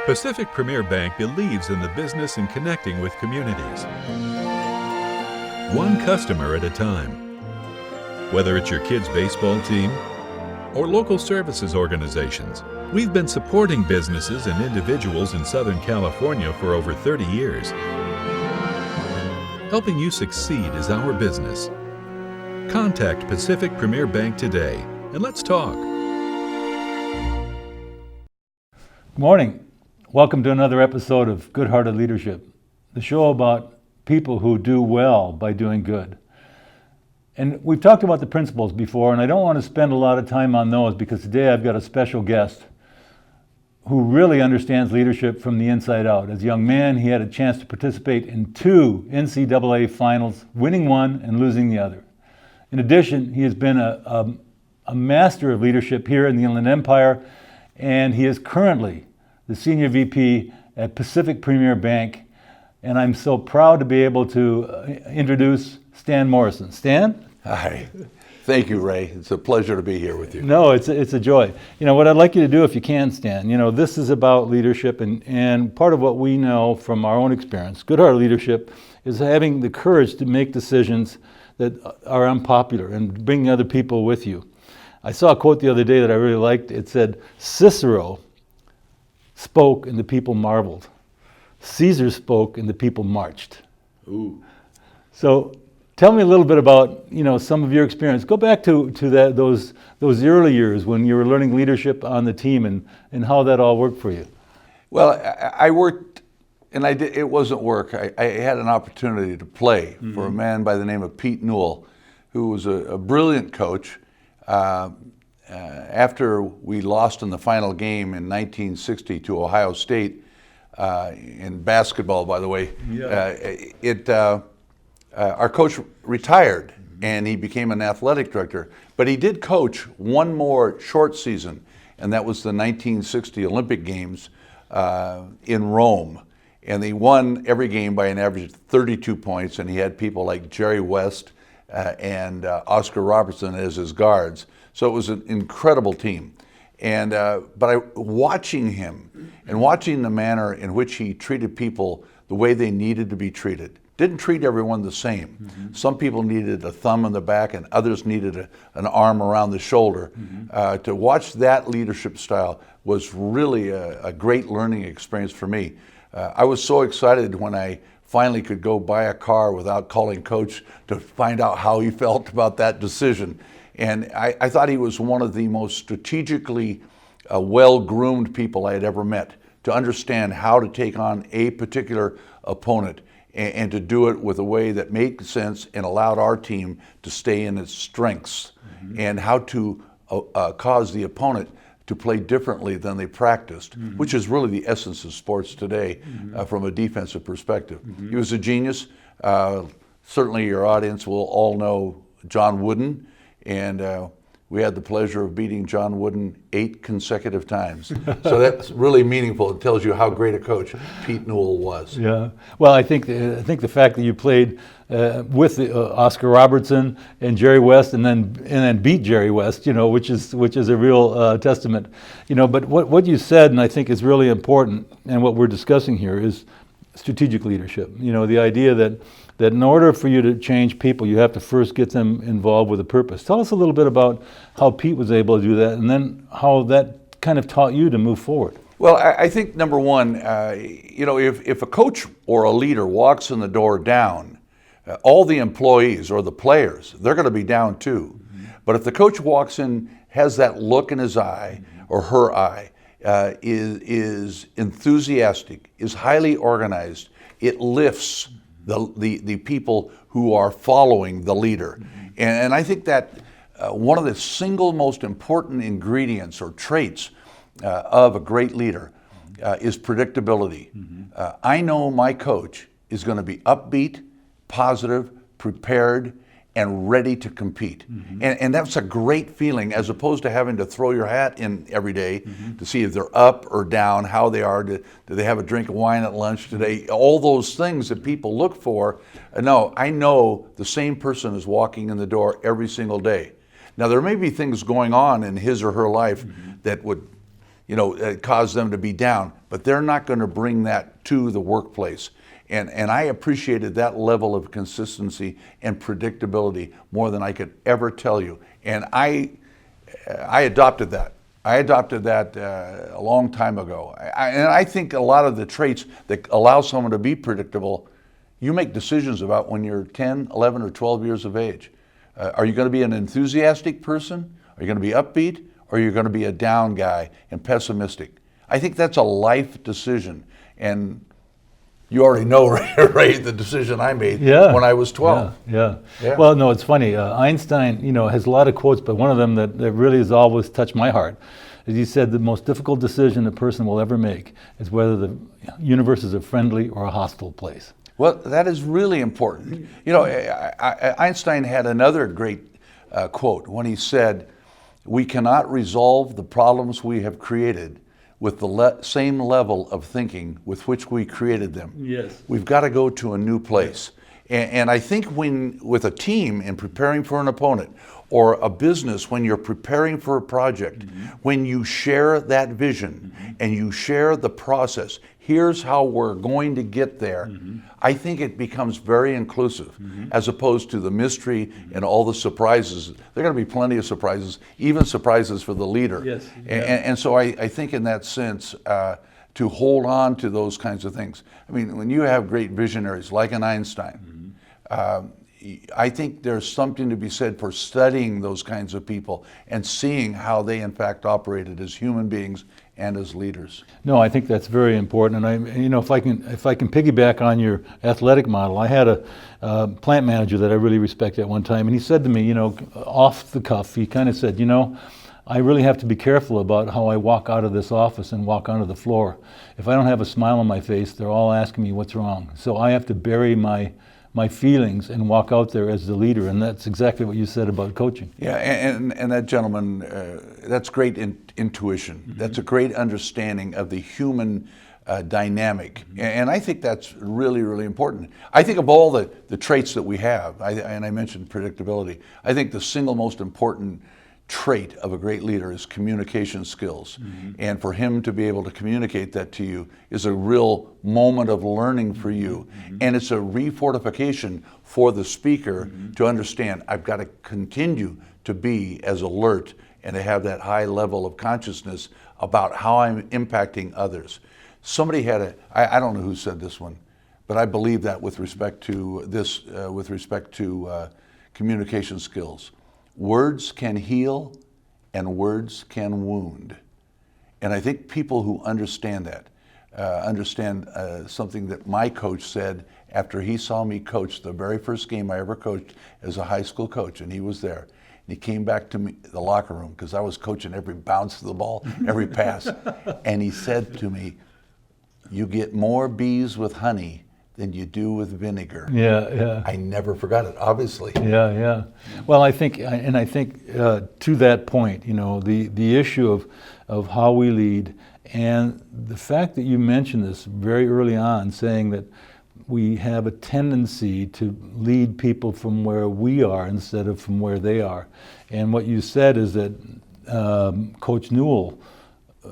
Pacific Premier Bank believes in the business and connecting with communities. One customer at a time. Whether it's your kids' baseball team or local services organizations, we've been supporting businesses and individuals in Southern California for over 30 years. Helping you succeed is our business. Contact Pacific Premier Bank today and let's talk. Good morning. Welcome to another episode of Good-Hearted Leadership, the show about people who do well by doing good. And we've talked about the principles before, and I don't want to spend a lot of time on those because today I've got a special guest who really understands leadership from the inside out. As a young man, he had a chance to participate in 2 NCAA finals, winning one and losing the other. In addition, he has been a master of leadership here in the Inland Empire, and he is currently the Senior VP at Pacific Premier Bank, and I'm so proud to be able to introduce StanMorrison. Stan? Hi. Thank you, Ray. It's a pleasure to be here with you. No, it's a joy. You know, what I'd like you to do, if you can, Stan, this is about leadership, and part of what we know from our own experience, good-hearted leadership, is having the courage to make decisions that are unpopular and bringing other people with you. I saw a quote the other day that I really liked. It said, Cicero spoke and the people marveled. Caesar spoke and the people marched. Ooh. So tell me a little bit about, some of your experience. Go back to those early years when you were learning leadership on the team and how that all worked for you. Well, I worked, and it wasn't work. I had an opportunity to play for a man by the name of Pete Newell, who was a brilliant coach. After we lost in the final game in 1960 to Ohio State, in basketball, by the way, our coach retired and he became an athletic director. But he did coach one more short season, and that was the 1960 Olympic Games in Rome. And they won every game by an average of 32 points, and he had people like Jerry West and Oscar Robertson as his guards. So it was an incredible team. And but watching him and watching the manner in which he treated people the way they needed to be treated, didn't treat everyone the same. Some people needed a thumb in the back and others needed an arm around the shoulder. To watch that leadership style was really a great learning experience for me. I was so excited when I finally could go buy a car without calling coach to find out how he felt about that decision. And I thought he was one of the most strategically well-groomed people I had ever met, to understand how to take on a particular opponent and to do it with a way that made sense and allowed our team to stay in its strengths, and how to cause the opponent to play differently than they practiced, which is really the essence of sports today from a defensive perspective. He was a genius. Certainly your audience will all know John Wooden, and we had the pleasure of beating John Wooden 8 consecutive times. So that's really meaningful. It tells you how great a coach Pete Newell was. Yeah. Well, I think the fact that you played with Oscar Robertson and Jerry West, and then beat Jerry West, which is a real testament. But what you said, and I think is really important, and what we're discussing here is strategic leadership. The idea that in order for you to change people, you have to first get them involved with a purpose. Tell us a little bit about how Pete was able to do that, and then how that kind of taught you to move forward. Well, I think number one, if a coach or a leader walks in the door down, all the employees or the players, they're going to be down too. But if the coach walks in, has that look in his eye or her eye, is enthusiastic, is highly organized, it lifts the people who are following the leader. And I think that one of the single most important ingredients or traits of a great leader is predictability. I know my coach is going to be upbeat, positive, prepared, and ready to compete. And that's a great feeling, as opposed to having to throw your hat in every day to see if they're up or down, how they are, do they have a drink of wine at lunch today, all those things that people look for. No, I know the same person is walking in the door every single day. Now, there may be things going on in his or her life that would cause them to be down, but they're not going to bring that to the workplace. And I appreciated that level of consistency and predictability more than I could ever tell you. And I adopted that. I adopted that a long time ago. And I think a lot of the traits that allow someone to be predictable, you make decisions about when you're 10, 11, or 12 years of age. Are you going to be an enthusiastic person? Are you going to be upbeat? Or are you going to be a down guy and pessimistic? I think that's a life decision. And you already know, Ray, the decision I made when I was 12. Yeah. Well, no, it's funny. Einstein, has a lot of quotes, but one of them that really has always touched my heart is he said the most difficult decision a person will ever make is whether the universe is a friendly or a hostile place. Well, that is really important. Einstein had another great quote when he said, "We cannot resolve the problems we have created with the same level of thinking with which we created them." Yes. We've got to go to a new place. And I think with a team in preparing for an opponent, or a business when you're preparing for a project, when you share that vision and you share the process, here's how we're going to get there, I think it becomes very inclusive, as opposed to the mystery and all the surprises. There are going to be plenty of surprises, even surprises for the leader. Yes. And so I think in that sense, to hold on to those kinds of things. I mean, when you have great visionaries like an Einstein, I think there's something to be said for studying those kinds of people and seeing how they in fact operated as human beings and as leaders. No, I think that's very important. And if I can piggyback on your athletic model, I had a plant manager that I really respect at one time, and he said to me, off the cuff, he kind of said, I really have to be careful about how I walk out of this office and walk onto the floor. If I don't have a smile on my face, they're all asking me what's wrong. So I have to bury my feelings and walk out there as the leader, and that's exactly what you said about coaching. Yeah, and that gentleman, that's great intuition. That's a great understanding of the human dynamic, and I think that's really, really important. I think of all the traits that we have, and I mentioned predictability, I think the single most important trait of a great leader is communication skills. And for him to be able to communicate that to you is a real moment of learning for you. And it's a refortification for the speaker to understand, I've got to continue to be as alert and to have that high level of consciousness about how I'm impacting others. Somebody had I don't know who said this one, but I believe that with respect to this, communication skills. Words can heal and words can wound. And I think people who understand that, understand something that my coach said after he saw me coach the very first game I ever coached as a high school coach, and he was there. And he came back to me, the locker room, because I was coaching every bounce of the ball, every pass. And he said to me, "You get more bees with honey than you do with vinegar." Yeah. I never forgot it, obviously. Yeah. Well, I think to that point, the issue of how we lead, and the fact that you mentioned this very early on, saying that we have a tendency to lead people from where we are instead of from where they are. And what you said is that Coach Newell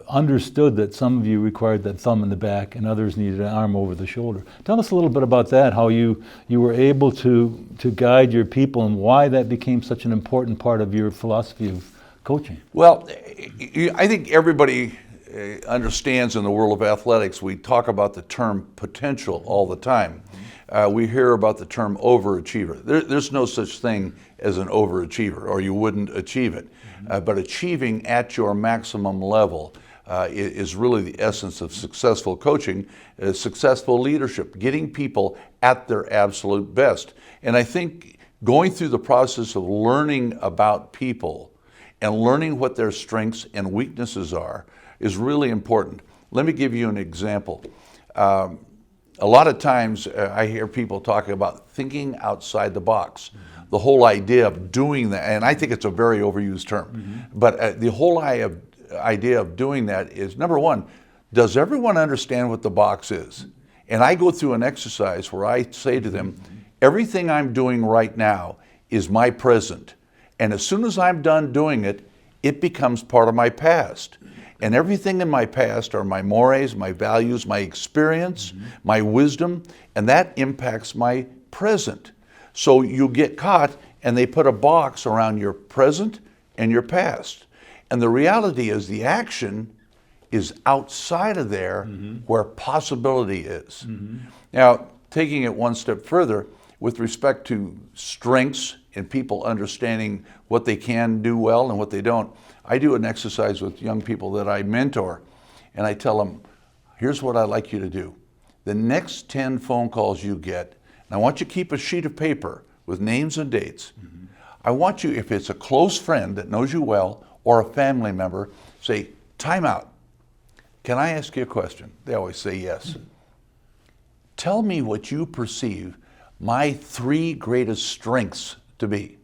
understood that some of you required that thumb in the back and others needed an arm over the shoulder. Tell us a little bit about that, how you were able to guide your people and why that became such an important part of your philosophy of coaching. Well, I think everybody understands in the world of athletics, we talk about the term potential all the time. We hear about the term overachiever. There's no such thing as an overachiever, or you wouldn't achieve it. But achieving at your maximum level is really the essence of successful coaching, successful leadership, getting people at their absolute best. And I think going through the process of learning about people and learning what their strengths and weaknesses are is really important. Let me give you an example. A lot of times I hear people talking about thinking outside the box. The whole idea of doing that, and I think it's a very overused term, but the whole idea of doing that is, number one, does everyone understand what the box is? And I go through an exercise where I say to them, everything I'm doing right now is my present. And as soon as I'm done doing it, it becomes part of my past. And everything in my past are my mores, my values, my experience, my wisdom, and that impacts my present. So you get caught and they put a box around your present and your past. And the reality is the action is outside of there where possibility is. Now, taking it one step further, with respect to strengths and people understanding what they can do well and what they don't, I do an exercise with young people that I mentor, and I tell them, here's what I'd like you to do. The next 10 phone calls you get, and I want you to keep a sheet of paper with names and dates. I want you, if it's a close friend that knows you well or a family member, say, time out. Can I ask you a question? They always say yes. Tell me what you perceive my 3 greatest strengths to be.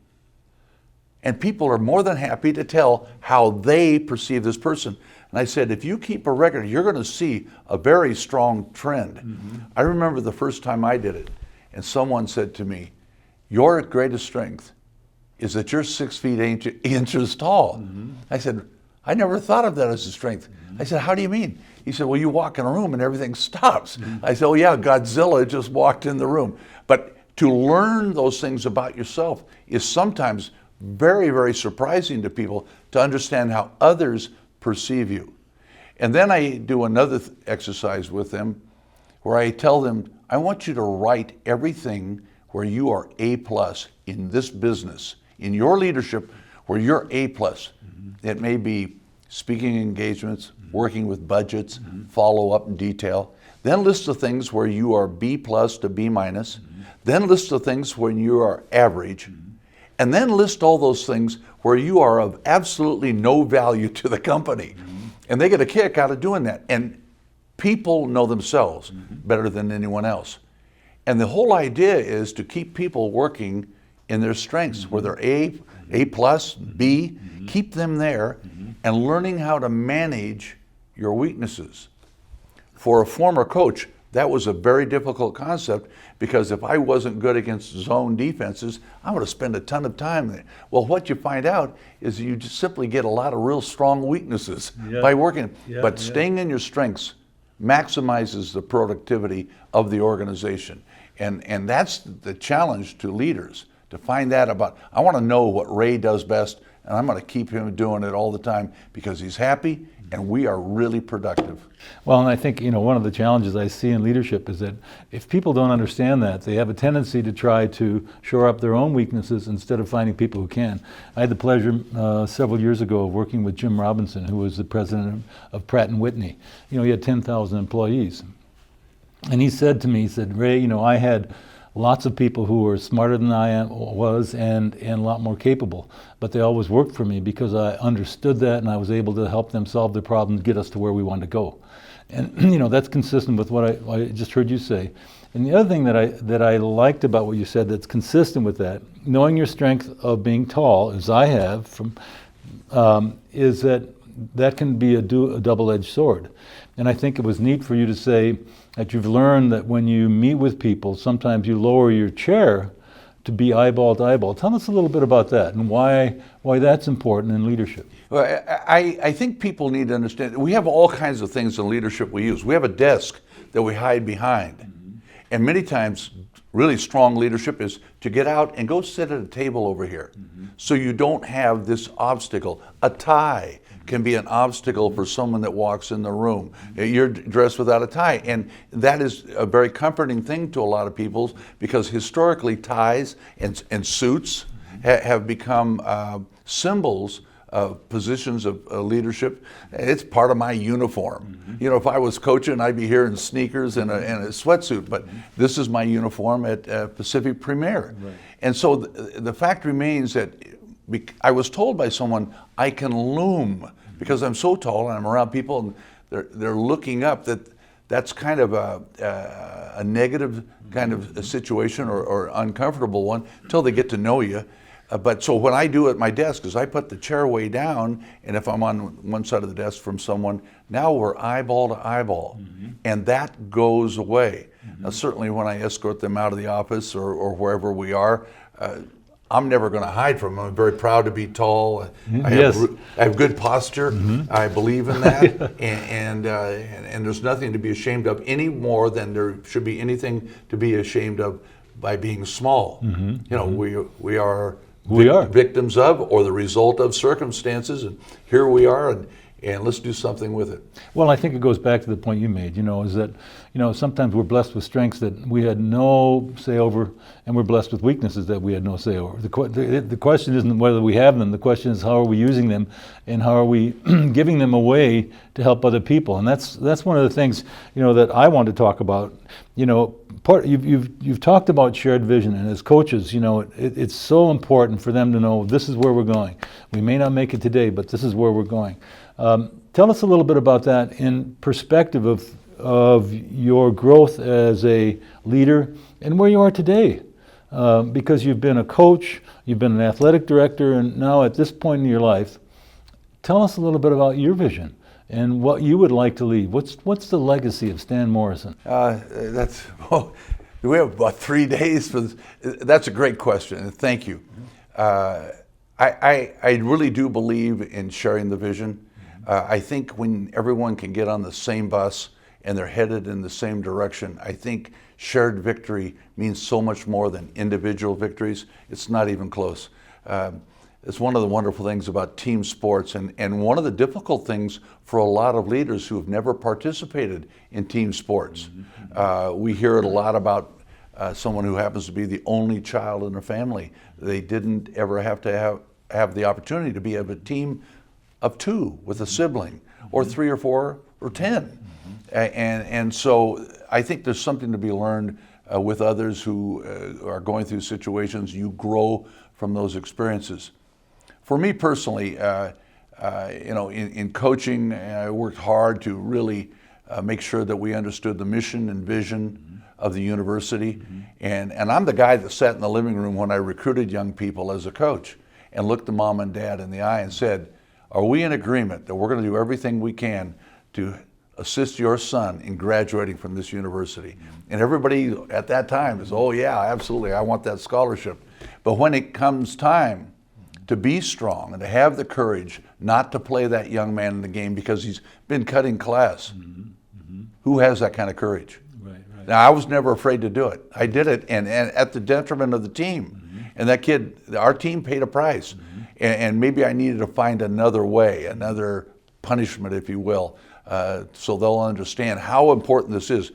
And people are more than happy to tell how they perceive this person. And I said, if you keep a record, you're going to see a very strong trend. I remember the first time I did it, and someone said to me, your greatest strength is that you're 6 feet 8 inches tall. I said, I never thought of that as a strength. I said, how do you mean? He said, well, you walk in a room and everything stops. I said, oh yeah, Godzilla just walked in the room. But to learn those things about yourself is sometimes very, very surprising to people, to understand how others perceive you. And then I do another exercise with them where I tell them, I want you to write everything where you are A+ in this business, in your leadership, where you're A+. It may be speaking engagements, working with budgets, follow-up and detail. Then list the things where you are B+ to B-. Then list the things when you are average. And then list all those things where you are of absolutely no value to the company. And they get a kick out of doing that. And people know themselves better than anyone else. And the whole idea is to keep people working in their strengths, where they're A+, B, keep them there, and learning how to manage your weaknesses. For a former coach, that was a very difficult concept, because if I wasn't good against zone defenses, I would have spent a ton of time there. Well, what you find out is you just simply get a lot of real strong weaknesses by working. But staying in your strengths maximizes the productivity of the organization. And that's the challenge to leaders, to find that about, I want to know what Ray does best, and I'm going to keep him doing it all the time because he's happy and we are really productive. Well, and I think, one of the challenges I see in leadership is that if people don't understand that, they have a tendency to try to shore up their own weaknesses instead of finding people who can. I had the pleasure several years ago of working with Jim Robinson, who was the president of Pratt & Whitney. He had 10,000 employees. And he said to me, he said, Ray, I had lots of people who were smarter than I was and a lot more capable, but they always worked for me because I understood that and I was able to help them solve the problem, get us to where we wanted to go. And that's consistent with what I just heard you say. And the other thing that I liked about what you said that's consistent with that, knowing your strength of being tall, as I have, is that can be a double-edged sword. And I think it was neat for you to say that you've learned that when you meet with people, sometimes you lower your chair to be eyeball to eyeball. Tell us a little bit about that and why that's important in leadership. Well, I think people need to understand, we have all kinds of things in leadership we use. We have a desk that we hide behind. And many times, really strong leadership is to get out and go sit at a table over here. So you don't have this obstacle. A tie can be an obstacle for someone that walks in the room. You're dressed without a tie, and that is a very comforting thing to a lot of people, because historically ties and suits have become symbols of positions of leadership. It's part of my uniform. If I was coaching, I'd be here in sneakers and a sweatsuit, but this is my uniform at Pacific Premier. And so the fact remains that I was told by someone I can loom because I'm so tall and I'm around people and they're looking up, that's kind of a negative kind of a situation or uncomfortable one until they get to know you. But so what I do at my desk is I put the chair way down, and if I'm on one side of the desk from someone, now we're eyeball to eyeball, and that goes away. Now certainly when I escort them out of the office or wherever we are, I'm never going to hide from them. I'm very proud to be tall. Yes. I have good posture. I believe in that, and there's nothing to be ashamed of any more than there should be anything to be ashamed of by being small. You know, we are victims of or the result of circumstances, and here we are, and let's do something with it. Well, I think it goes back to the point you made, is that, sometimes we're blessed with strengths that we had no say over, and we're blessed with weaknesses that we had no say over. The question isn't whether we have them, the question is how are we using them, and how are we giving them away to help other people. And that's one of the things, that I want to talk about. You've talked about shared vision, and as coaches, it's so important for them to know this is where we're going. We may not make it today, but this is where we're going. Tell us a little bit about that in perspective of your growth as a leader and where you are today. Because you've been a coach, you've been an athletic director, and now at this point in your life, tell us a little bit about your vision and what you would like to leave. What's the legacy of StanMorrison? We have about 3 days for this. That's a great question, and thank you. I really do believe in sharing the vision. I think when everyone can get on the same bus and they're headed in the same direction, I think shared victory means so much more than individual victories. It's not even close. It's one of the wonderful things about team sports, and one of the difficult things for a lot of leaders who have never participated in team sports. We hear it a lot about someone who happens to be the only child in a family. They didn't ever have to have the opportunity to be of a team of 2 with a sibling, or 3 or 4 or 10. And so I think there's something to be learned with others who are going through situations. You grow from those experiences. For me personally, in coaching, I worked hard to really make sure that we understood the mission and vision of the university. And I'm the guy that sat in the living room when I recruited young people as a coach and looked the mom and dad in the eye and said, are we in agreement that we're going to do everything we can to assist your son in graduating from this university? And everybody at that time is, oh yeah, absolutely, I want that scholarship. But when it comes time to be strong and to have the courage not to play that young man in the game because he's been cutting class, who has that kind of courage? Right. Now, I was never afraid to do it. I did it, and at the detriment of the team. And that kid, our team paid a price. And maybe I needed to find another way, another punishment, if you will, so they'll understand how important this is.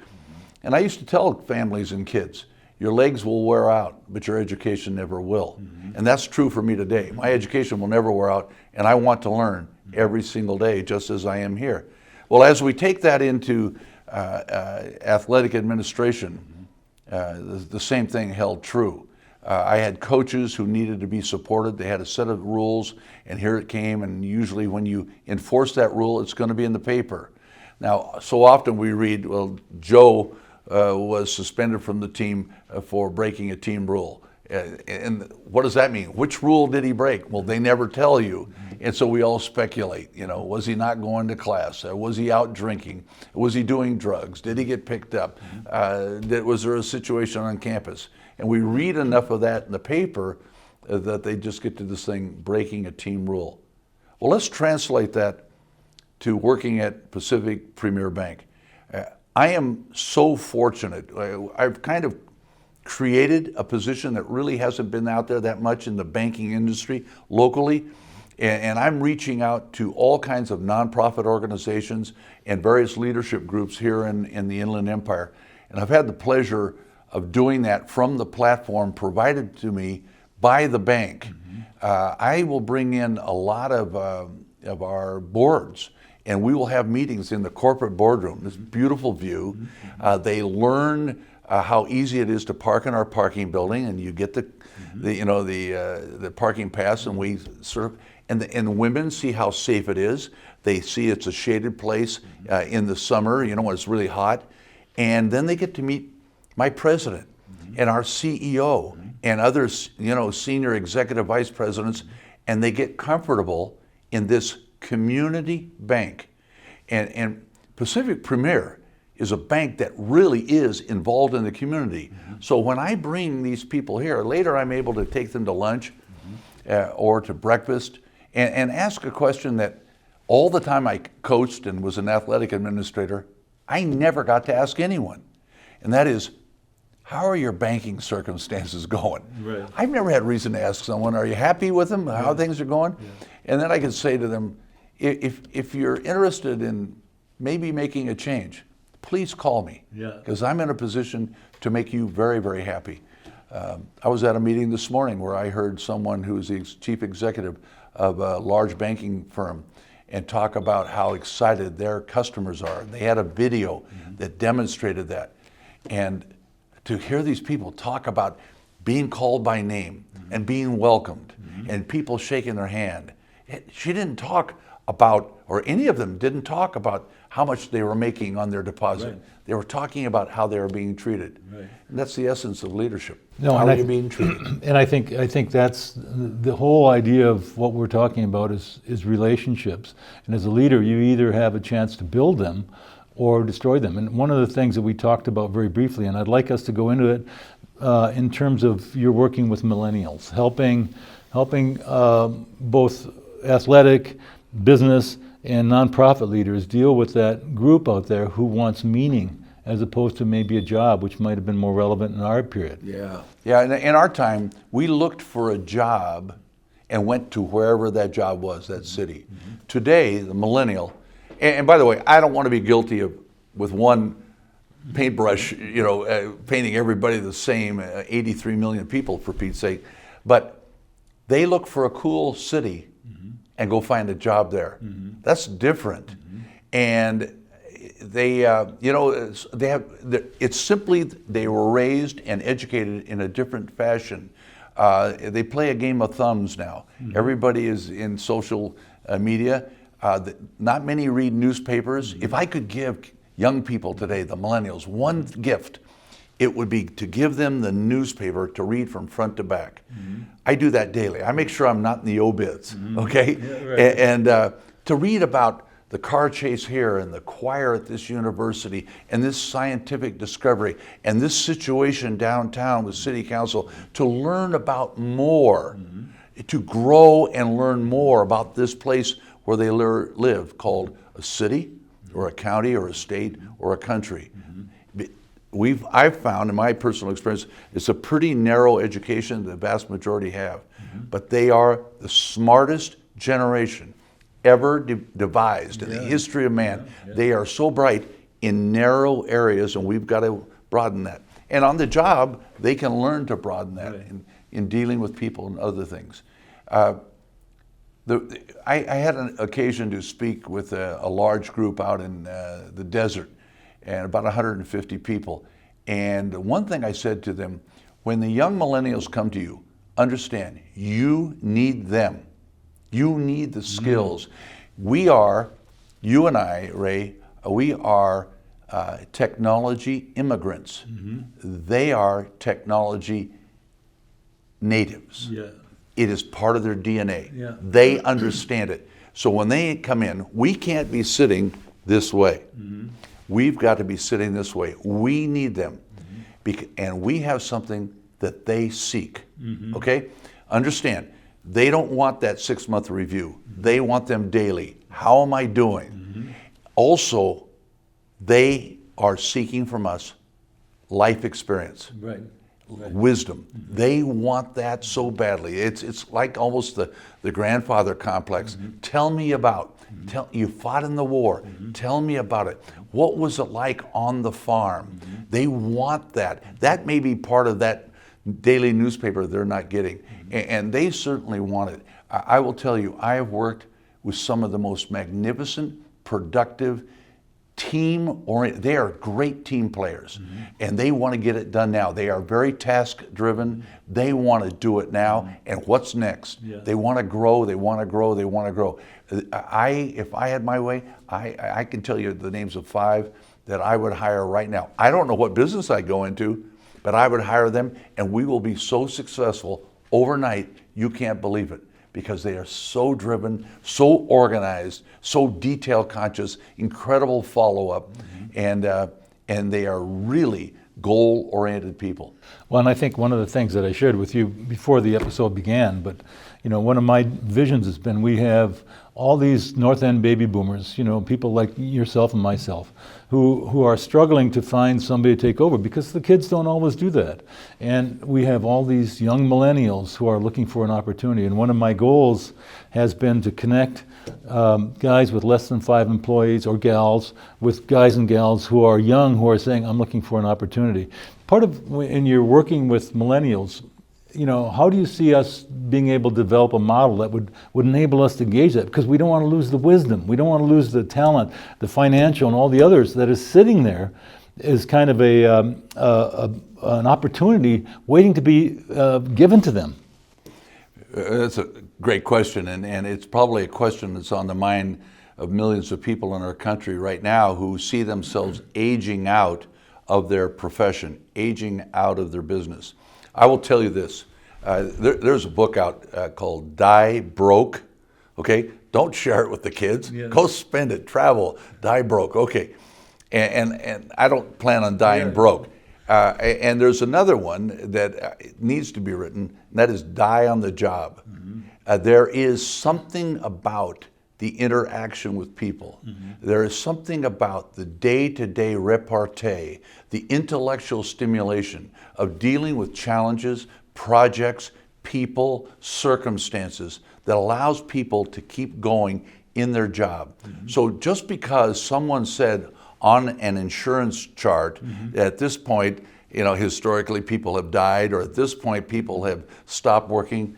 And I used to tell families and kids, your legs will wear out, but your education never will. And that's true for me today. My education will never wear out, and I want to learn every single day, just as I am here. Well, as we take that into athletic administration, the same thing held true. I had coaches who needed to be supported. They had a set of rules, and here it came, and usually when you enforce that rule, it's going to be in the paper. Now, so often we read, well, Joe was suspended from the team for breaking a team rule. And what does that mean? Which rule did he break? Well, they never tell you. And so we all speculate, was he not going to class? Was he out drinking? Was he doing drugs? Did he get picked up? Was there a situation on campus? And we read enough of that in the paper that they just get to this thing, breaking a team rule. Well, let's translate that to working at Pacific Premier Bank. I am so fortunate. I've kind of created a position that really hasn't been out there that much in the banking industry locally. And I'm reaching out to all kinds of nonprofit organizations and various leadership groups here in the Inland Empire. And I've had the pleasure of doing that from the platform provided to me by the bank. I will bring in a lot of our boards, and we will have meetings in the corporate boardroom, this beautiful view. They learn how easy it is to park in our parking building, and you get the parking pass, and we sort of, and the women see how safe it is. They see it's a shaded place in the summer, when it's really hot, and then they get to meet my president and our CEO and other, senior executive vice presidents, and they get comfortable in this community bank. And Pacific Premier is a bank that really is involved in the community. So when I bring these people here, later I'm able to take them to lunch or to breakfast and ask a question that all the time I coached and was an athletic administrator, I never got to ask anyone. And that is, how are your banking circumstances going? Right. I've never had reason to ask someone, are you happy with them, how things are going? And then I could say to them, if you're interested in maybe making a change, please call me, because I'm in a position to make you very, very happy. I was at a meeting this morning where I heard someone who's the chief executive of a large banking firm and talk about how excited their customers are. They had a video that demonstrated that. And to hear these people talk about being called by name and being welcomed and people shaking their hand, she didn't talk about, or any of them didn't talk about how much they were making on their deposit. Right. They were talking about how they were being treated. Right. And that's the essence of leadership. No, how and are you being treated? And I think that's the whole idea of what we're talking about is relationships. And as a leader, you either have a chance to build them or destroy them. And one of the things that we talked about very briefly, and I'd like us to go into it in terms of you're working with millennials, helping both athletic, business, and nonprofit leaders deal with that group out there who wants meaning as opposed to maybe a job, which might have been more relevant in our period. Yeah, in our time, we looked for a job and went to wherever that job was, that city. Today, the millennial, and by the way, I don't want to be guilty of, with one paintbrush, painting everybody the same, 83 million people for Pete's sake, but they look for a cool city and go find a job there. That's different. And they it's simply they were raised and educated in a different fashion. They play a game of thumbs now. Everybody is in social media. Not many read newspapers. If I could give young people today, the millennials, one gift, it would be to give them the newspaper to read from front to back. I do that daily. I make sure I'm not in the obits, okay? And to read about the car chase here and the choir at this university and this scientific discovery and this situation downtown with city council, to learn about more, to grow and learn more about this place where they live, called a city or a county or a state or a country. I've found in my personal experience, it's a pretty narrow education the vast majority have, but they are the smartest generation ever devised in the history of man. They are so bright in narrow areas, and we've got to broaden that. And on the job, they can learn to broaden that in dealing with people and other things. I had an occasion to speak with a large group out in the desert, and about 150 people. And one thing I said to them, when the young millennials come to you, understand, you need them. You need the skills. We are, you and I, Ray, we are technology immigrants. They are technology natives. It is part of their DNA. They understand it. So when they come in, we can't be sitting this way. We've got to be sitting this way. We need them. And we have something that they seek. Okay? Understand, they don't want that 6-month review. They want them daily. How am I doing? Also, they are seeking from us life experience. Wisdom. They want that so badly. It's like almost the grandfather complex. Tell me about, you fought in the war. Tell me about it. What was it like on the farm? They want that. That may be part of that daily newspaper they're not getting. And they certainly want it. I will tell you, I have worked with some of the most magnificent, productive, team-oriented. They are great team players, and they want to get it done now. They are very task-driven. They want to do it now, and what's next? They want to grow, they want to grow, they want to grow. If I had my way, I can tell you the names of 5 that I would hire right now. I don't know what business I'd go into, but I would hire them, and we will be so successful overnight, you can't believe it. Because they are so driven, so organized, so detail conscious, incredible follow-up. And and they are really goal-oriented people. Well, and I think one of the things that I shared with you before the episode began, but one of my visions has been we have all these North End baby boomers, people like yourself and myself, who are struggling to find somebody to take over because the kids don't always do that. And we have all these young millennials who are looking for an opportunity. And one of my goals has been to connect guys with less than 5 employees, or gals with guys and gals who are young, who are saying, I'm looking for an opportunity. Part of, when you're working with millennials, how do you see us being able to develop a model that would enable us to engage that? Because we don't want to lose the wisdom. We don't want to lose the talent, the financial, and all the others that is sitting there as kind of an opportunity waiting to be given to them. That's a great question, and it's probably a question that's on the mind of millions of people in our country right now who see themselves aging out of their profession, aging out of their business. I will tell you this, there's a book out called Die Broke, okay? Don't share it with the kids. Yeah. Go spend it, travel, die broke, okay. And I don't plan on dying broke. And there's another one that needs to be written, and that is Die on the Job. Mm-hmm. There is something about the interaction with people. Mm-hmm. There is something about the day-to-day repartee, the intellectual stimulation of dealing with challenges, projects, people, circumstances that allows people to keep going in their job. Mm-hmm. So just because someone said on an insurance chart, mm-hmm. at this point, historically people have died, or at this point people have stopped working,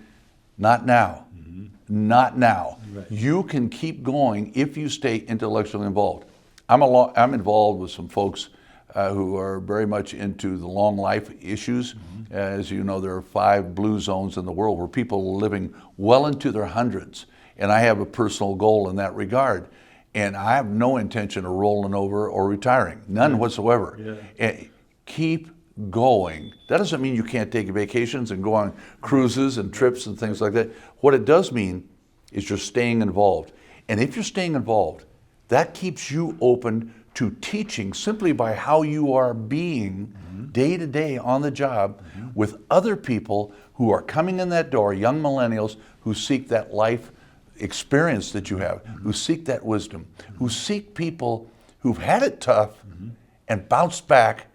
not now. Mm-hmm. Not now. Right. You can keep going if you stay intellectually involved. I'm involved with some folks who are very much into the long life issues. Mm-hmm. As you know, there are 5 blue zones in the world where people are living well into their hundreds. And I have a personal goal in that regard. And I have no intention of rolling over or retiring, none whatsoever. Yeah. And keep going. That doesn't mean you can't take vacations and go on cruises and trips and things like that. What it does mean is you're staying involved. And if you're staying involved, that keeps you open to teaching simply by how you are being mm-hmm. day to day on the job mm-hmm. with other people who are coming in that door, young millennials who seek that life experience that you have, mm-hmm. who seek that wisdom, mm-hmm. who seek people who've had it tough mm-hmm. and bounced back,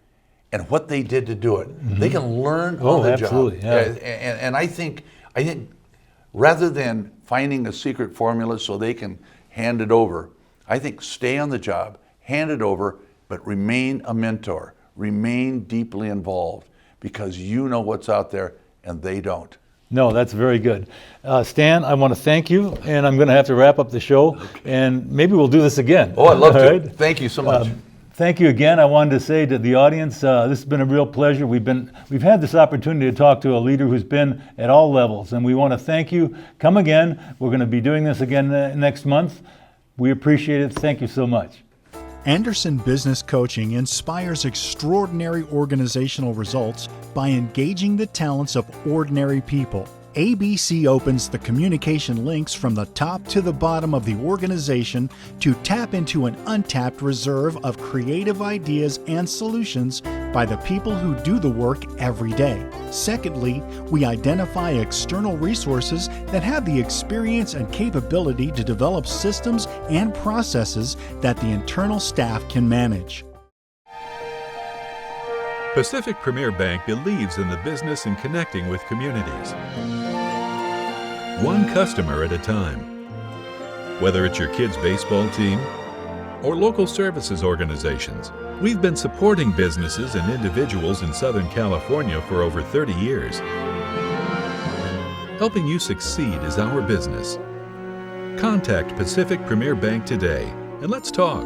and what they did to do it. Mm-hmm. They can learn on the absolutely, job. Yeah. And I think rather than finding a secret formula so they can hand it over, I think stay on the job, hand it over, but remain a mentor, remain deeply involved, because you know what's out there and they don't. No, that's very good. Stan, I want to thank you, and I'm going to have to wrap up the show, okay. And maybe we'll do this again. Oh, I'd love to. Right? Thank you so much. Thank you again. I wanted to say to the audience, this has been a real pleasure. We've had this opportunity to talk to a leader who's been at all levels, and we want to thank you. Come again. We're going to be doing this again next month. We appreciate it. Thank you so much. Anderson Business Coaching inspires extraordinary organizational results by engaging the talents of ordinary people. ABC opens the communication links from the top to the bottom of the organization to tap into an untapped reserve of creative ideas and solutions by the people who do the work every day. Secondly, we identify external resources that have the experience and capability to develop systems and processes that the internal staff can manage. Pacific Premier Bank believes in the business and connecting with communities. One customer at a time. Whether it's your kids' baseball team or local services organizations, we've been supporting businesses and individuals in Southern California for over 30 years. Helping you succeed is our business. Contact Pacific Premier Bank today and let's talk.